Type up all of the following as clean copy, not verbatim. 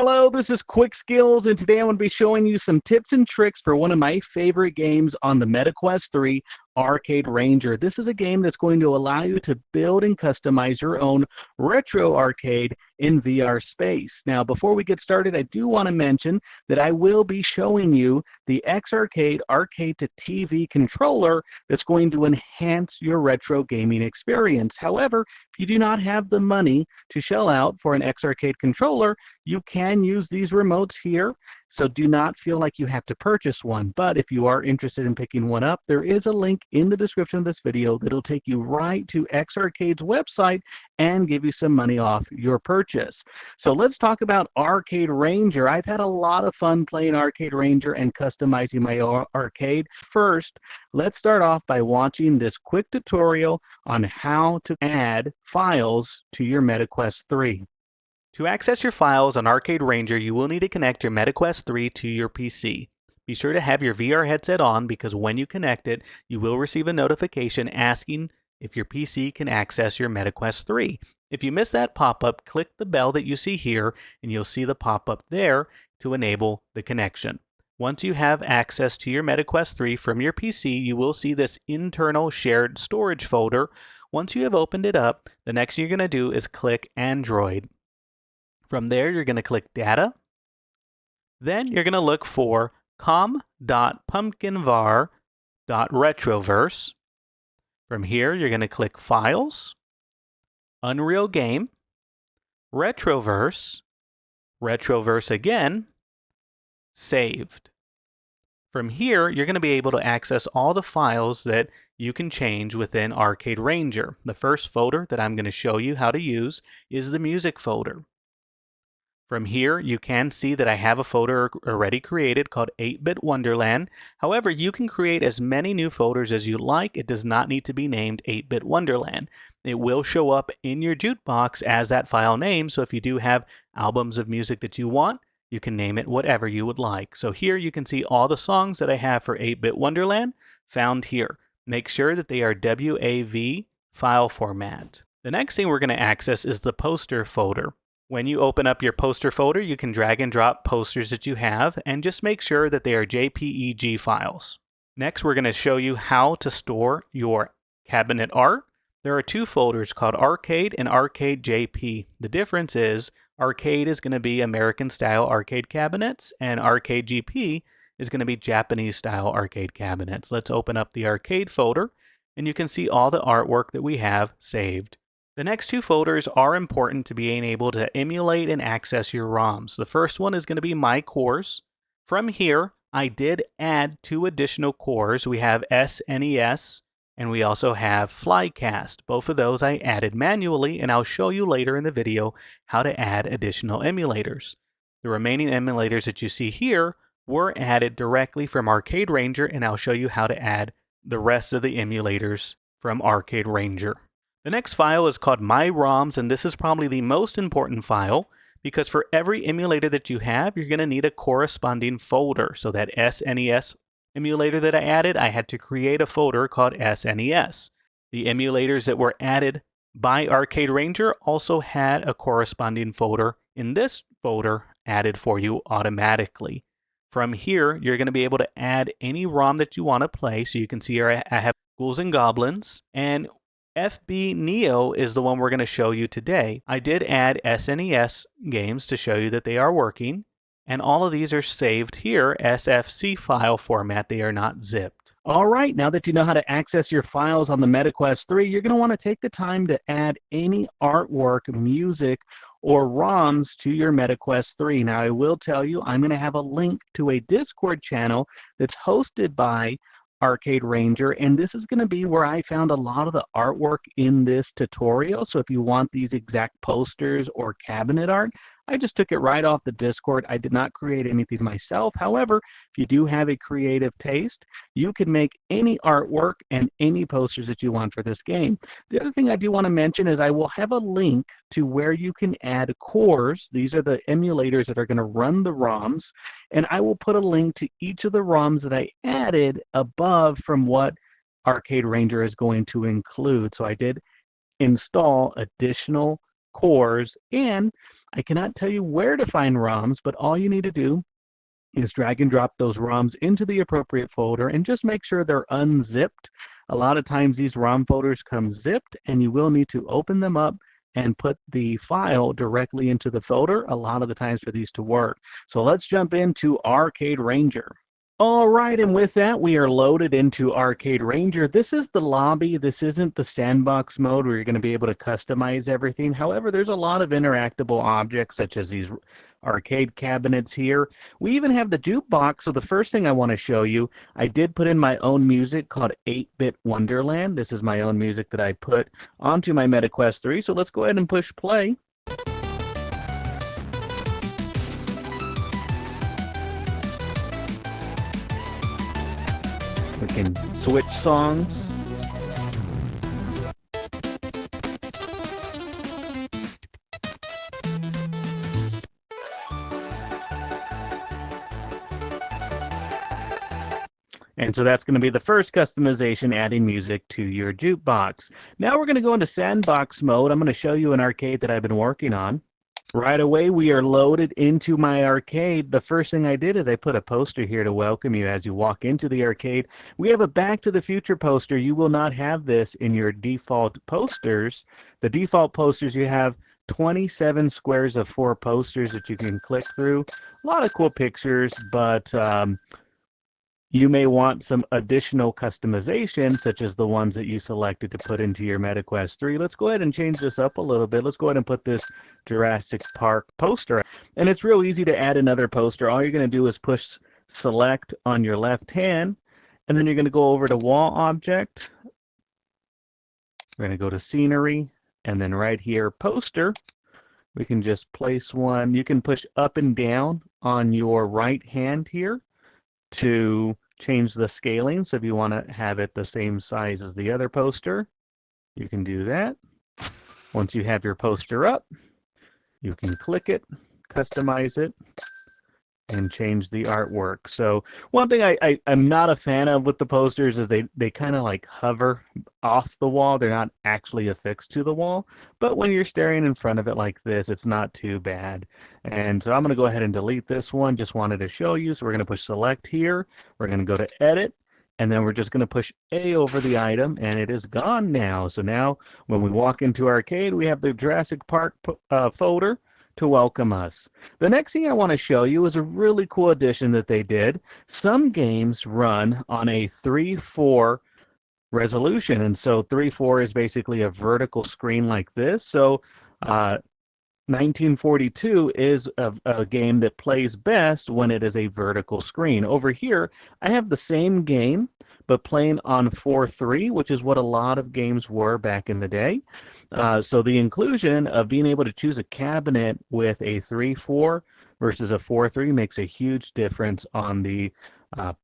Hello, this is Quick Skills, and today I'm going to be showing you some tips and tricks for one of my favorite games on the MetaQuest 3, Arcade Ranger. This is a game that's going to allow you to build and customize your own retro arcade in VR space. Now, before we get started, I do want to mention that I will be showing you the XRcade Arcade2TV controller that's going to enhance your retro gaming experience. However, if you do not have the money to shell out for an XRcade controller, you can use these remotes here, so do not feel like you have to purchase one. But if you are interested in picking one up, there is a link in the description of this video that'll take you right to XRcade's website and give you some money off your purchase. So let's talk about Arcade Ranger. I've had a lot of fun playing Arcade Ranger and customizing my arcade. First, let's start off by watching this quick tutorial on how to add files to your MetaQuest 3. To access your files on Arcade Ranger, you will need to connect your MetaQuest 3 to your PC. Be sure to have your VR headset on because when you connect it, you will receive a notification asking if your PC can access your MetaQuest 3. If you miss that pop-up, click the bell that you see here and you'll see the pop-up there to enable the connection. Once you have access to your MetaQuest 3 from your PC, you will see this internal shared storage folder. Once you have opened it up, the next thing you're going to do is click Android. From there, you're going to click Data. Then you're going to look for com.pumpkinvar.retroverse. From here, you're going to click Files, Unreal Game, Retroverse, Retroverse again, Saved. From here, you're going to be able to access all the files that you can change within Arcade Ranger. The first folder that I'm going to show you how to use is the music folder. From here, you can see that I have a folder already created called 8-Bit Wonderland. However, you can create as many new folders as you like. It does not need to be named 8-Bit Wonderland. It will show up in your Jukebox as that file name, so if you do have albums of music that you want, you can name it whatever you would like. So here you can see all the songs that I have for 8-Bit Wonderland found here. Make sure that they are WAV file format. The next thing we're going to access is the poster folder. When you open up your poster folder, you can drag and drop posters that you have and just make sure that they are JPEG files. Next, we're going to show you how to store your cabinet art. There are two folders called Arcade and Arcade JP. The difference is Arcade is going to be American style arcade cabinets and Arcade GP is going to be Japanese style arcade cabinets. Let's open up the Arcade folder and you can see all the artwork that we have saved. The next two folders are important to being able to emulate and access your ROMs. The first one is going to be My Cores. From here, I did add two additional cores. We have SNES and we also have Flycast. Both of those I added manually and I'll show you later in the video how to add additional emulators. The remaining emulators that you see here were added directly from Arcade Ranger and I'll show you how to add the rest of the emulators from Arcade Ranger. The next file is called My ROMs, and this is probably the most important file because for every emulator that you have, you're going to need a corresponding folder. So that SNES emulator that I added, I had to create a folder called SNES. The emulators that were added by Arcade Ranger also had a corresponding folder in this folder added for you automatically. From here, you're going to be able to add any ROM that you want to play. So you can see here I have Ghouls and Goblins, and FB Neo is the one we're going to show you today. I did add SNES games to show you that they are working, and all of these are saved here, SFC file format. They are not zipped. All right, now that you know how to access your files on the MetaQuest 3, you're going to want to take the time to add any artwork, music, or ROMs to your MetaQuest 3. Now, I will tell you, I'm going to have a link to a Discord channel that's hosted by Arcade Ranger, and this is going to be where I found a lot of the artwork in this tutorial. So if you want these exact posters or cabinet art, I just took it right off the Discord. I did not create anything myself. However, if you do have a creative taste, you can make any artwork and any posters that you want for this game. The other thing I do want to mention is I will have a link to where you can add cores. These are the emulators that are going to run the ROMs, and I will put a link to each of the ROMs that I added above from what Arcade Ranger is going to include. So I did install additional cores, and I cannot tell you where to find ROMs, but all you need to do is drag and drop those ROMs into the appropriate folder and just make sure they're unzipped. A lot of times these ROM folders come zipped, and you will need to open them up and put the file directly into the folder a lot of the times for these to work. So let's jump into Arcade Ranger. All right, and with that, we are loaded into Arcade Ranger. This is the lobby. This isn't the sandbox mode where you're going to be able to customize everything. However, there's a lot of interactable objects, such as these arcade cabinets here. We even have the jukebox. So the first thing I want to show you, I did put in my own music called 8-Bit Wonderland. This is my own music that I put onto my MetaQuest 3. So let's go ahead and push play. We can switch songs. And so that's going to be the first customization, adding music to your jukebox. Now we're going to go into sandbox mode. I'm going to show you an arcade that I've been working on. Right away, we are loaded into my arcade. The first thing I did is I put a poster here to welcome you as you walk into the arcade. We have a Back to the Future poster. You will not have this in your default posters. The default posters, you have 27 squares of 4 posters that you can click through. A lot of cool pictures, but you may want some additional customization, such as the ones that you selected to put into your MetaQuest 3. Let's go ahead and change this up a little bit. Let's go ahead and put this Jurassic Park poster. And it's real easy to add another poster. All you're going to do is push select on your left hand, and then you're going to go over to Wall Object. We're going to go to Scenery, and then right here, Poster. We can just place one. You can push up and down on your right hand here to change the scaling. So if you want to have it the same size as the other poster, you can do that. Once you have your poster up, you can click it, customize it, and change the artwork. So one thing I'm not a fan of with the posters is they kind of like hover off the wall. They're not actually affixed to the wall. But when you're staring in front of it like this, it's not too bad. And so I'm going to go ahead and delete this one. Just wanted to show you. So we're going to push select here. We're going to go to edit. And then we're just going to push A over the item, and it is gone now. So now when we walk into arcade, we have the Jurassic Park folder to welcome us. The next thing I want to show you is a really cool addition that they did. Some games run on a 3:4 resolution, and so 3:4 is basically a vertical screen like this. So 1942 is a game that plays best when it is a vertical screen. Over here, I have the same game, but playing on 4:3, which is what a lot of games were back in the day. So the inclusion of being able to choose a cabinet with a 3:4 versus a 4:3 makes a huge difference on the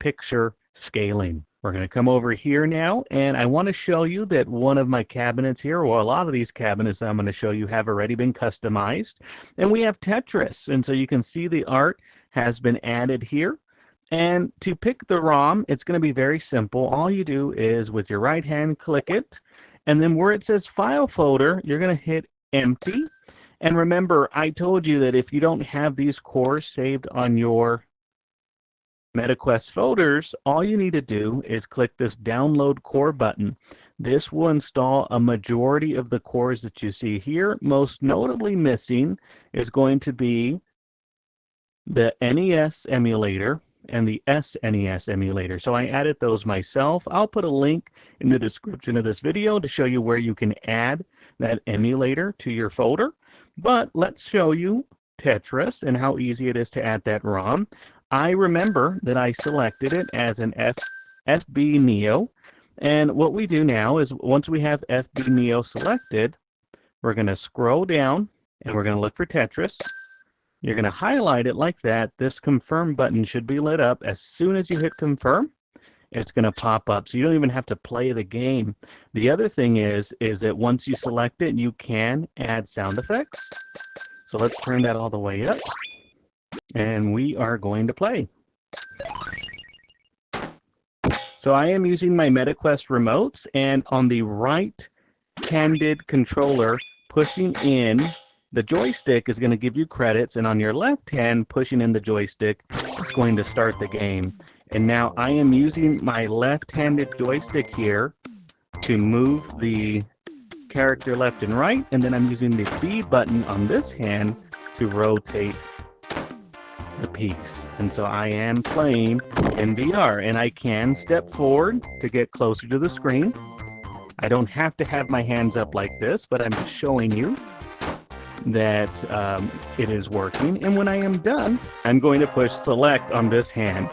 picture scaling. We're going to come over here now, and I want to show you that one of my cabinets here, or a lot of these cabinets that I'm going to show you, have already been customized. And we have Tetris, and so you can see the art has been added here. And to pick the ROM, it's going to be very simple. All you do is with your right hand, click it, and then where it says File Folder, you're going to hit Empty. And remember, I told you that if you don't have these cores saved on your MetaQuest folders, all you need to do is click this Download Core button. This will install a majority of the cores that you see here. Most notably missing is going to be the NES emulator and the SNES emulator. So I added those myself. I'll put a link in the description of this video to show you where you can add that emulator to your folder. But let's show you Tetris and how easy it is to add that ROM. I remember that I selected it as an FB Neo. And what we do now is once we have FB Neo selected, we're going to scroll down and we're going to look for Tetris. You're going to highlight it like that. This confirm button should be lit up. As soon as you hit confirm, it's going to pop up. So you don't even have to play the game. The other thing is that once you select it, you can add sound effects. So let's turn that all the way up. And we are going to play. So I am using my MetaQuest remotes, and on the right-handed controller, pushing in the joystick is going to give you credits, and on your left hand, pushing in the joystick is going to start the game. And now I am using my left-handed joystick here to move the character left and right, and then I'm using the B button on this hand to rotate the piece. And so I am playing in VR, and I can step forward to get closer to the screen. I don't have to have my hands up like this, but I'm just showing you that it is working. And when I am done, I'm going to push select on this hand,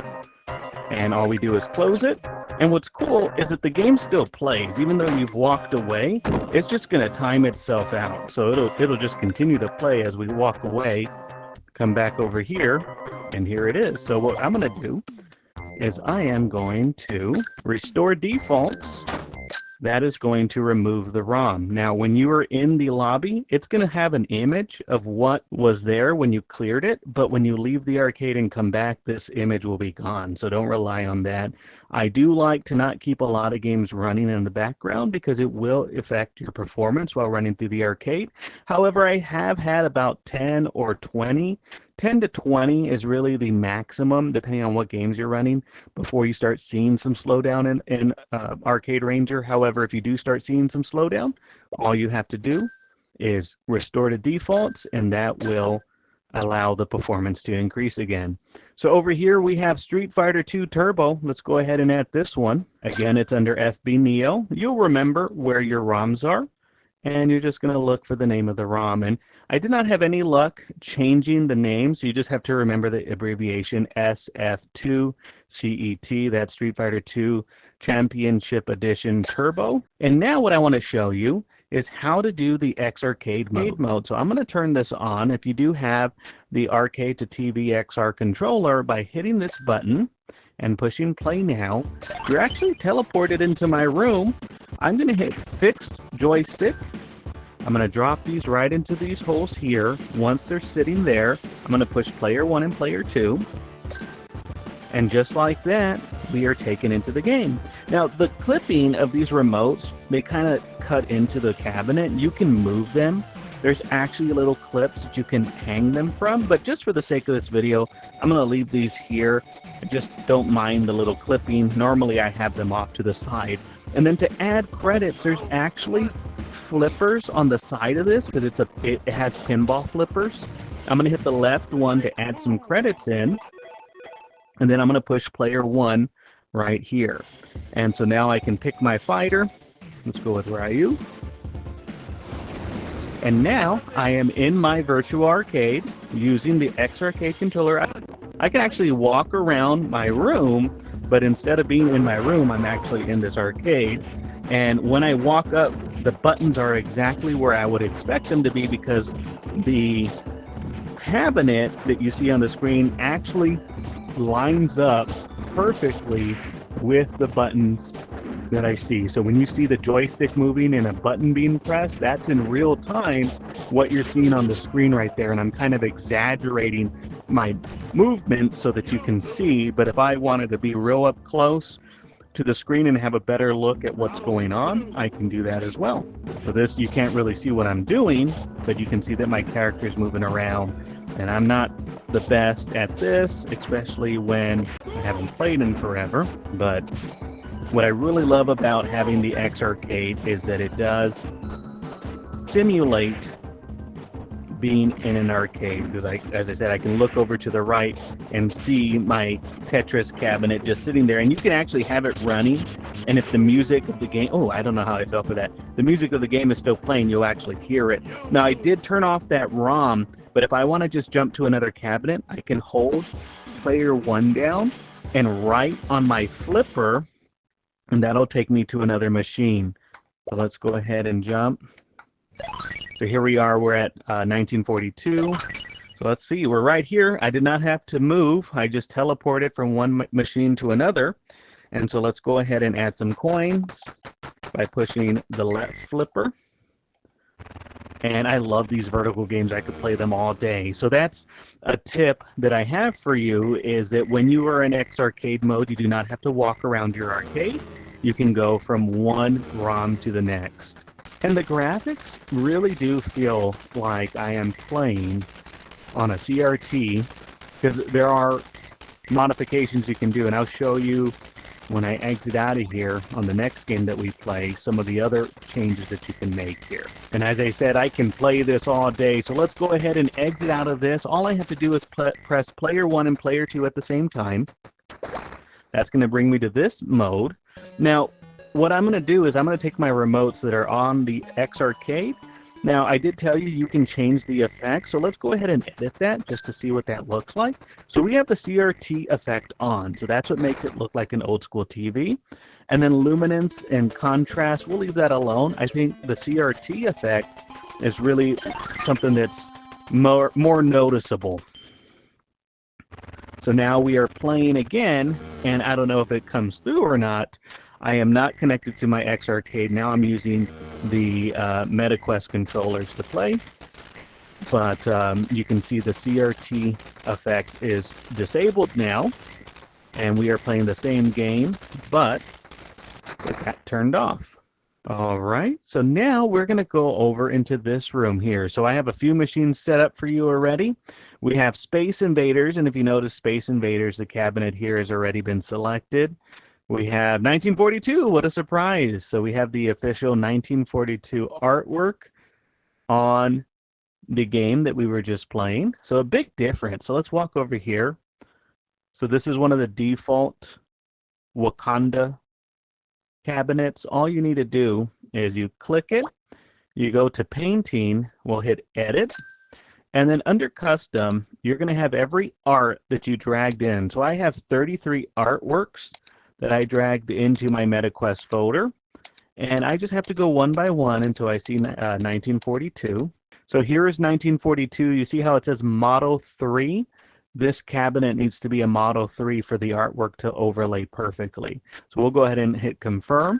and all we do is close it. And what's cool is that the game still plays even though you've walked away. It's just going to time itself out, so it'll just continue to play as we walk away. Come back over here, and here it is. So what I'm going to do is I am going to restore defaults. That is going to remove the ROM. Now, when you are in the lobby, it's going to have an image of what was there when you cleared it, but when you leave the arcade and come back, this image will be gone, so don't rely on that. I do like to not keep a lot of games running in the background because it will affect your performance while running through the arcade. However, I have had about 10 or 20. 10 to 20 is really the maximum, depending on what games you're running, before you start seeing some slowdown in Arcade Ranger. However, if you do start seeing some slowdown, all you have to do is restore to defaults, and that will allow the performance to increase again. So over here we have Street Fighter 2 Turbo. Let's go ahead and add this one. Again, it's under FB Neo. You'll remember where your ROMs are, and you're just going to look for the name of the ROM. And I did not have any luck changing the name, so you just have to remember the abbreviation SF2CET. That's Street Fighter 2 Championship Edition Turbo. And now what I want to show you is how to do the X-Arcade mode. So I'm going to turn this on. If you do have the Arcade2TV-XR Controller, by hitting this button and pushing play now, you're actually teleported into my room. I'm going to hit fixed joystick. I'm going to drop these right into these holes here. Once they're sitting there, I'm going to push player 1 and player 2. And just like that, we are taken into the game. Now, the clipping of these remotes, they kind of cut into the cabinet. You can move them. There's actually little clips that you can hang them from, but just for the sake of this video, I'm going to leave these here. I just don't mind the little clipping. Normally, I have them off to the side. And then to add credits, there's actually flippers on the side of this because it has pinball flippers. I'm going to hit the left one to add some credits in. And then I'm going to push player 1 right here. And so now I can pick my fighter. Let's go with Ryu. And now I am in my virtual arcade using the X-Arcade controller. I can actually walk around my room, but instead of being in my room, I'm actually in this arcade. And when I walk up, the buttons are exactly where I would expect them to be because the cabinet that you see on the screen actually lines up perfectly with the buttons that I see. So when you see the joystick moving and a button being pressed, that's in real time what you're seeing on the screen right there. And I'm kind of exaggerating my movement so that you can see, but if I wanted to be real up close to the screen and have a better look at what's going on, I can do that as well. So this, you can't really see what I'm doing, but you can see that my character's moving around. And I'm not the best at this, especially when I haven't played in forever. But what I really love about having the X-Arcade is that it does simulate being in an arcade. Because as I said, I can look over to the right and see my Tetris cabinet just sitting there. And you can actually have it running. And if the music of the game, oh, I don't know how I fell for that. The music of the game is still playing, you'll actually hear it. Now, I did turn off that ROM, but if I want to just jump to another cabinet, I can hold player 1 down and right on my flipper, and that'll take me to another machine. So let's go ahead and jump. So here we are, we're at 1942. So let's see, we're right here. I did not have to move. I just teleported from one machine to another. And so let's go ahead and add some coins by pushing the left flipper. And I love these vertical games. I could play them all day. So that's a tip that I have for you, is that when you are in X-Arcade mode, you do not have to walk around your arcade. You can go from one ROM to the next. And the graphics really do feel like I am playing on a CRT, because there are modifications you can do, and I'll show you when I exit out of here on the next game that we play some of the other changes that you can make here. And as I said, I can play this all day, so let's go ahead and exit out of this. All I have to do is press player 1 and player 2 at the same time. That's going to bring me to this mode. Now, what I'm going to do is I'm going to take my remotes that are on the X Arcade. Now, I did tell you you can change the effect, so let's go ahead and edit that just to see what that looks like. So we have the CRT effect on, so that's what makes it look like an old school TV. And then luminance and contrast, we'll leave that alone. I think the CRT effect is really something that's more noticeable. So now we are playing again, and I don't know if it comes through or not. I am not connected to my X Arcade. Now I'm using the MetaQuest controllers to play. But you can see the CRT effect is disabled now. And we are playing the same game, but it got turned off. All right, so now we're going to go over into this room here. So I have a few machines set up for you already. We have Space Invaders, and if you notice Space Invaders, the cabinet here has already been selected. We have 1942, what a surprise. So we have the official 1942 artwork on the game that we were just playing. So a big difference. So let's walk over here. So this is one of the default Wakanda cabinets. All you need to do is you click it, you go to painting, we'll hit edit, and then under custom, you're going to have every art that you dragged in. So I have 33 artworks that I dragged into my MetaQuest folder, and I just have to go one by one until I see 1942. So here is 1942. You see how it says Model 3? This cabinet needs to be a Model 3 for the artwork to overlay perfectly. So we'll go ahead and hit confirm.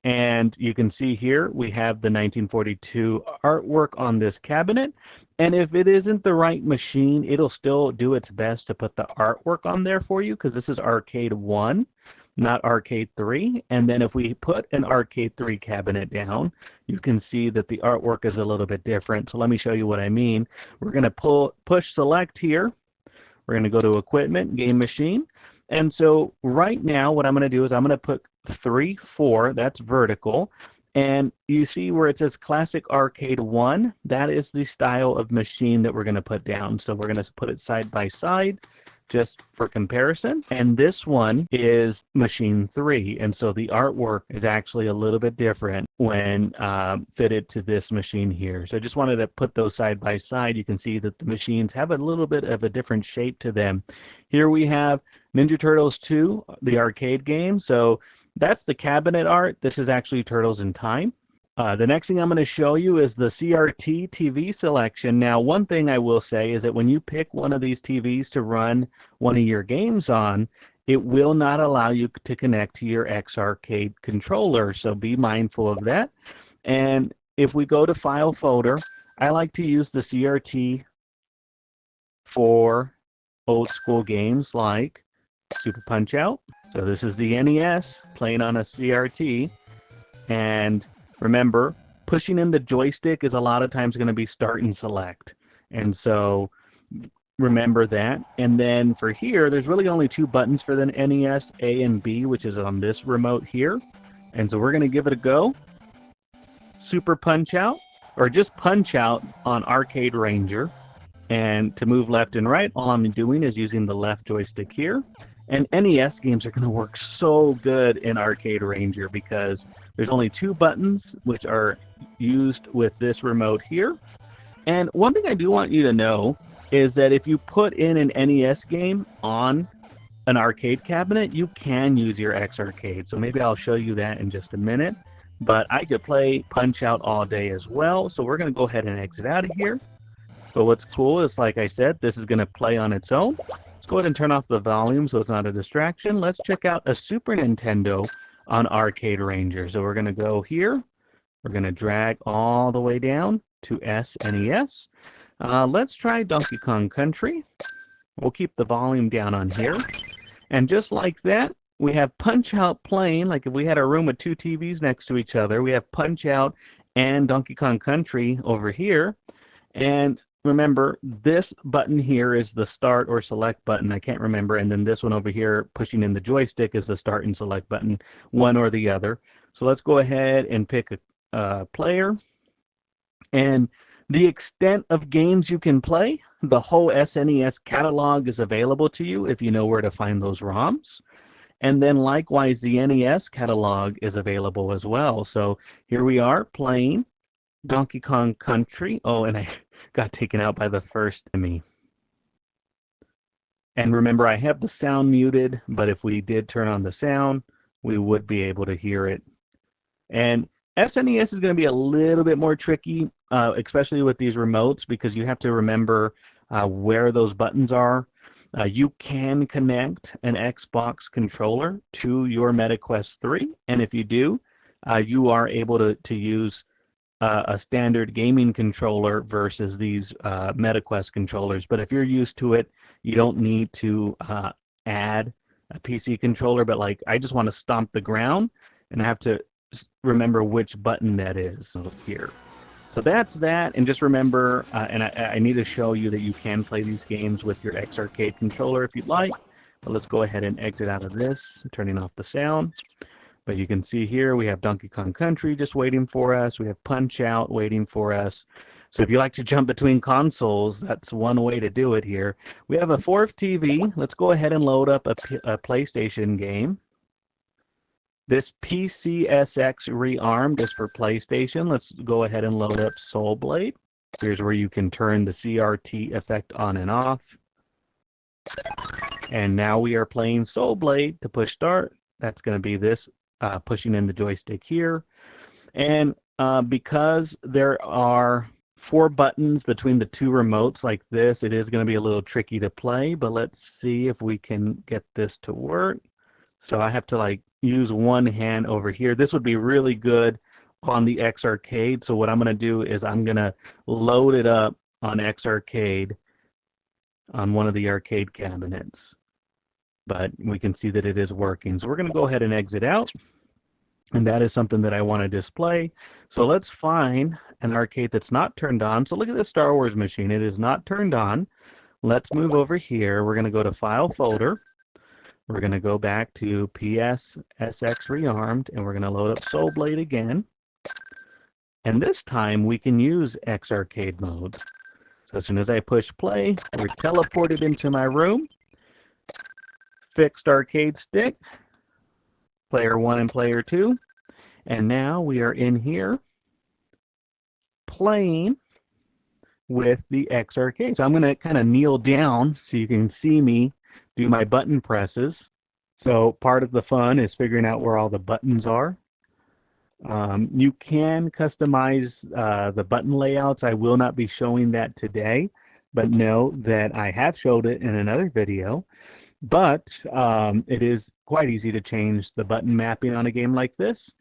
And you can see here we have the 1942 artwork on this cabinet. And if it isn't the right machine, it'll still do its best to put the artwork on there for you, because this is Arcade 1, not Arcade 3. And then if we put an Arcade 3 cabinet down, you can see that the artwork is a little bit different. So let me show you what I mean. We're going to push select here. We're going to go to Equipment, Game Machine. And so right now what I'm going to do is I'm going to put 3, 4, that's vertical. And you see where it says Classic Arcade 1, that is the style of machine that we're going to put down. So we're going to put it side by side just for comparison. And this one is machine 3. And so the artwork is actually a little bit different when fitted to this machine here. So I just wanted to put those side by side. You can see that the machines have a little bit of a different shape to them. Here we have Ninja Turtles 2, the arcade game. So that's the cabinet art. This is actually Turtles in Time. The next thing I'm going to show you is the CRT TV selection. Now, one thing I will say is that when you pick one of these TVs to run one of your games on, it will not allow you to connect to your X Arcade controller, so be mindful of that. And if we go to File Folder, I like to use the CRT for old school games like Super Punch-Out. So this is the NES playing on a CRT, and remember, pushing in the joystick is a lot of times going to be start and select. And so remember that. And then for here, there's really only 2 buttons for the NES, A and B, which is on this remote here. And so we're going to give it a go. Super Punch Out, or just Punch Out on Arcade Ranger. And to move left and right, all I'm doing is using the left joystick here. And NES games are going to work so good in Arcade Ranger because there's only 2 buttons which are used with this remote here. And one thing I do want you to know is that if you put in an NES game on an arcade cabinet, you can use your X Arcade. So maybe I'll show you that in just a minute. But I could play Punch Out all day as well. So we're going to go ahead and exit out of here. But what's cool is, like I said, this is going to play on its own. Let's go ahead and turn off the volume so it's not a distraction. Let's check out a Super Nintendo on Arcade Ranger. So we're going to go here. We're going to drag all the way down to SNES. Let's try Donkey Kong Country. We'll keep the volume down on here. And just like that, we have Punch Out playing. Like if we had a room with 2 TVs next to each other, we have Punch Out and Donkey Kong Country over here. And remember, this button here is the start or select button. I can't remember. And then this one over here, pushing in the joystick, is the start and select button, one or the other. So let's go ahead and pick a player. And the extent of games you can play, the whole SNES catalog is available to you if you know where to find those ROMs. And then likewise, the NES catalog is available as well. So here we are playing Donkey Kong Country. Oh, and I got taken out by the first enemy. And remember, I have the sound muted, but if we did turn on the sound, we would be able to hear it. And SNES is going to be a little bit more tricky, especially with these remotes, because you have to remember where those buttons are. You can connect an Xbox controller to your MetaQuest 3, and if you do, you are able to use a standard gaming controller versus these MetaQuest controllers. But if you're used to it, you don't need to add a PC controller. But like, I just want to stomp the ground, and I have to remember which button that is here. So that's that, and just remember, and I need to show you that you can play these games with your Arcade controller if you'd like. But let's go ahead and exit out of this, turning off the sound. But you can see here we have Donkey Kong Country just waiting for us. We have Punch-Out waiting for us. So if you like to jump between consoles, that's one way to do it here. We have a fourth TV. Let's go ahead and load up a PlayStation game. This PCSX Rearmed is for PlayStation. Let's go ahead and load up Soul Blade. Here's where you can turn the CRT effect on and off. And now we are playing Soul Blade. To push start, that's going to be this, pushing in the joystick here. And because there are 4 buttons between the 2 remotes like this, it is going to be a little tricky to play, but let's see if we can get this to work. So I have to like use one hand over here. This would be really good on the X Arcade. So what I'm going to do is I'm going to load it up on X Arcade on one of the arcade cabinets. But we can see that it is working. So we're going to go ahead and exit out. And that is something that I want to display. So let's find an arcade that's not turned on. So look at this Star Wars machine. It is not turned on. Let's move over here. We're going to go to File Folder. We're going to go back to PSSX Rearmed, and we're going to load up Soul Blade again. And this time we can use X Arcade mode. So as soon as I push play, we're teleported into my room. Fixed arcade stick, player 1 and player 2. And now we are in here playing with the X Arcade. So I'm going to kind of kneel down so you can see me do my button presses. So part of the fun is figuring out where all the buttons are. You can customize the button layouts. I will not be showing that today, but know that I have showed it in another video. But it is quite easy to change the button mapping on a game like this.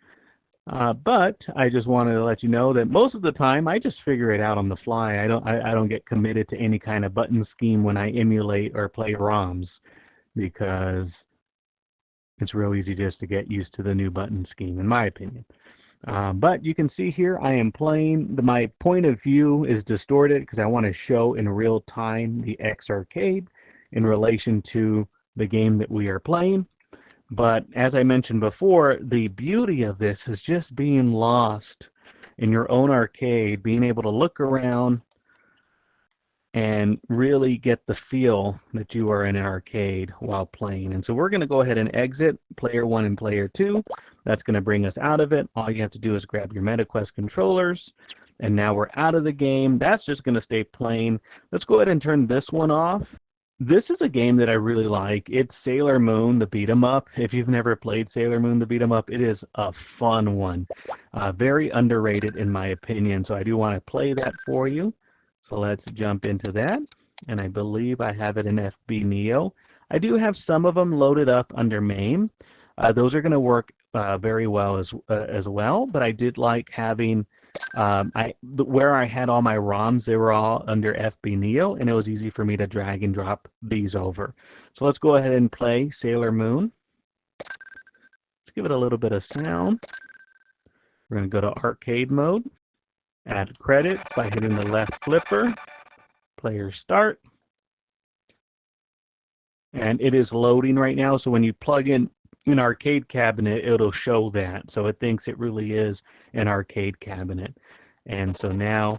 But I just wanted to let you know that most of the time I just figure it out on the fly. I don't get committed to any kind of button scheme when I emulate or play ROMs, because it's real easy just to get used to the new button scheme, in my opinion. But you can see here I am playing. My point of view is distorted because I want to show in real time the X Arcade in relation to the game that we are playing. But as I mentioned before, the beauty of this is just being lost in your own arcade, being able to look around and really get the feel that you are in an arcade while playing. And so we're going to go ahead and exit player 1 and player 2. That's going to bring us out of it. All you have to do is grab your MetaQuest controllers. And now we're out of the game. That's just going to stay playing. Let's go ahead and turn this one off. This is a game that I really like. It's Sailor Moon, the beat 'em up. If you've never played Sailor Moon, the beat 'em up, it is a fun one. Very underrated in my opinion. So I do want to play that for you. So let's jump into that. And I believe I have it in FB Neo. I do have some of them loaded up under MAME. Those are going to work very well as well. But I did like having where I had all my ROMs, they were all under FB Neo, and it was easy for me to drag and drop these over. So let's go ahead and play Sailor Moon. Let's give it a little bit of sound. We're going to go to arcade mode. Add credits by hitting the left flipper. Player start. And it is loading right now, so when you plug in an arcade cabinet, it'll show that. So it thinks it really is an arcade cabinet. And so now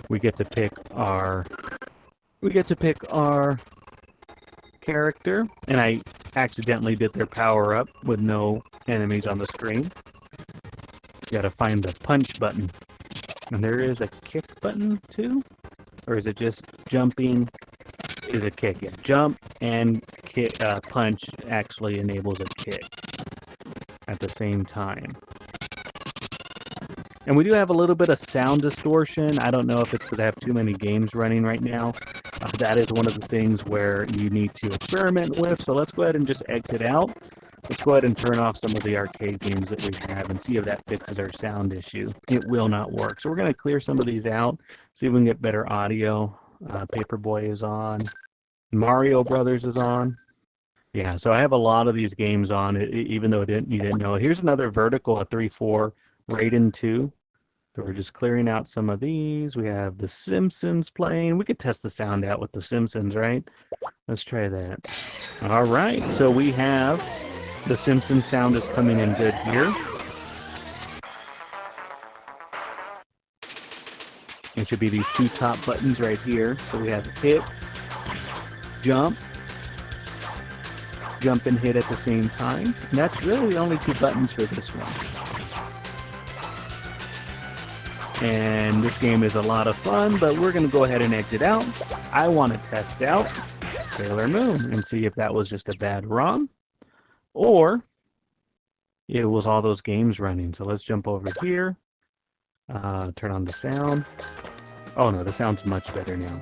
we get to pick our character, and I accidentally did their power up with no enemies on the screen. You gotta find the punch button. And there is a kick button too? Or is it just jumping is a kick? Yeah, jump and kick, punch actually enables a kick at the same time. And we do have a little bit of sound distortion. I don't know if it's because I have too many games running right now. That is one of the things where you need to experiment with. So let's go ahead and just exit out. Let's go ahead and turn off some of the arcade games that we have and see if that fixes our sound issue. It will not work. So we're going to clear some of these out, see if we can get better audio. Paperboy is on. Mario Brothers is on. Yeah, so I have a lot of these games on, even though you didn't know it. Here's another vertical, a 3-4 Raiden 2. So we're just clearing out some of these. We have The Simpsons playing. We could test the sound out with The Simpsons, right? Let's try that. All right, so we have The Simpsons sound is coming in good here. It should be these two top buttons right here. So we have hit, jump, jump and hit at the same time. And that's really the only two buttons for this one. And this game is a lot of fun, but we're going to go ahead and exit out. I want to test out Sailor Moon and see if that was just a bad ROM or it was all those games running. So let's jump over here, turn on the sound. Oh no, the sound's much better now.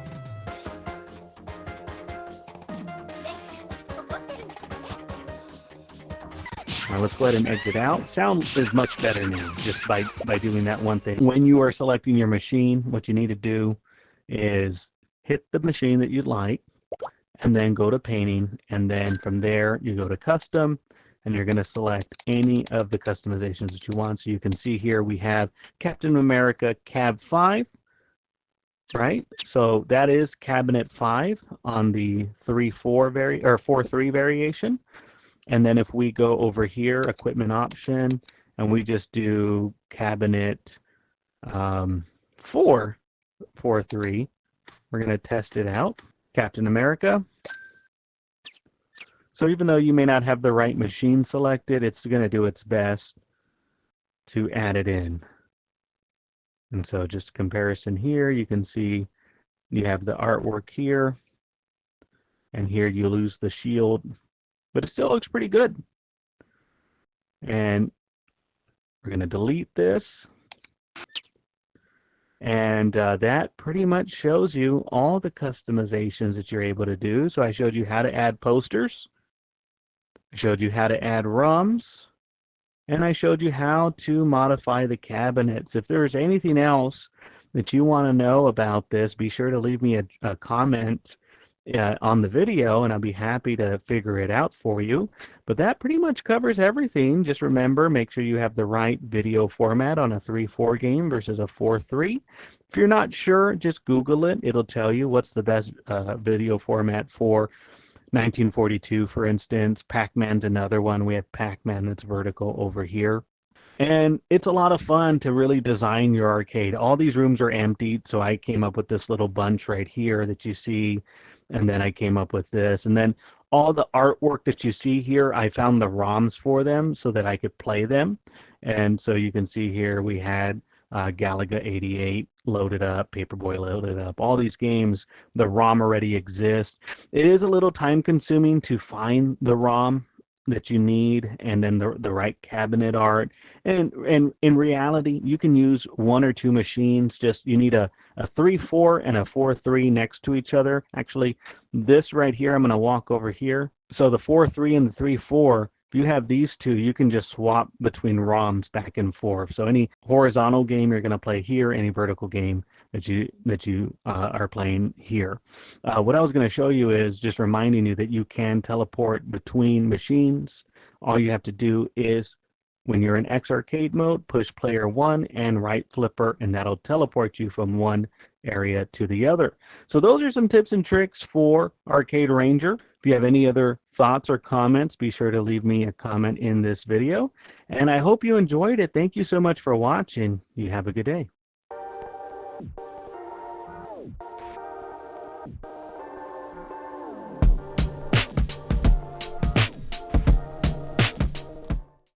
Now let's go ahead and exit out. Sound is much better now just by doing that one thing. When you are selecting your machine, what you need to do is hit the machine that you'd like and then go to painting, and then from there you go to custom and you're going to select any of the customizations that you want. So you can see here we have Captain America Cab 5, right? So that is cabinet 5 on the 4-3 variation. And then if we go over here, equipment option, and we just do cabinet 4-3, we're going to test it out. Captain America. So even though you may not have the right machine selected, it's going to do its best to add it in. And so just comparison here, you can see you have the artwork here, and here you lose the shield, but it still looks pretty good. And we're going to delete this. And that pretty much shows you all the customizations that you're able to do. So I showed you how to add posters. I showed you how to add ROMs. And I showed you how to modify the cabinets. If there's anything else that you want to know about this, be sure to leave me a comment on the video, and I'll be happy to figure it out for you. But that pretty much covers everything. Just remember, make sure you have the right video format on a 3-4 game versus a 4-3. If you're not sure, just Google it. It'll tell you what's the best video format for 1942, for instance. Pac-Man's another one. We have Pac-Man that's vertical over here. And it's a lot of fun to really design your arcade. All these rooms are emptied, so I came up with this little bunch right here that you see. And then I came up with this. And then all the artwork that you see here, I found the ROMs for them so that I could play them. And so you can see here we had Galaga 88 loaded up, Paperboy loaded up. All these games, the ROM already exists. It is a little time consuming to find the ROM that you need and then the right cabinet art. And in reality, you can use one or two machines. Just you need a 3-4 and a 4-3 next to each other. Actually, this right here, I'm going to walk over here. So the 4-3 and the 3-4, if you have these two, you can just swap between ROMs back and forth. So any horizontal game you're going to play here, any vertical game that you are playing here. What I was going to show you is just reminding you that you can teleport between machines. All you have to do is When you're in X arcade mode, push player 1 and right flipper, and that'll teleport you from one area to the other. So those are some tips and tricks for Arcade Ranger. If you have any other thoughts or comments, be sure to leave me a comment in this video. And I hope you enjoyed it. Thank you so much for watching. You have a good day.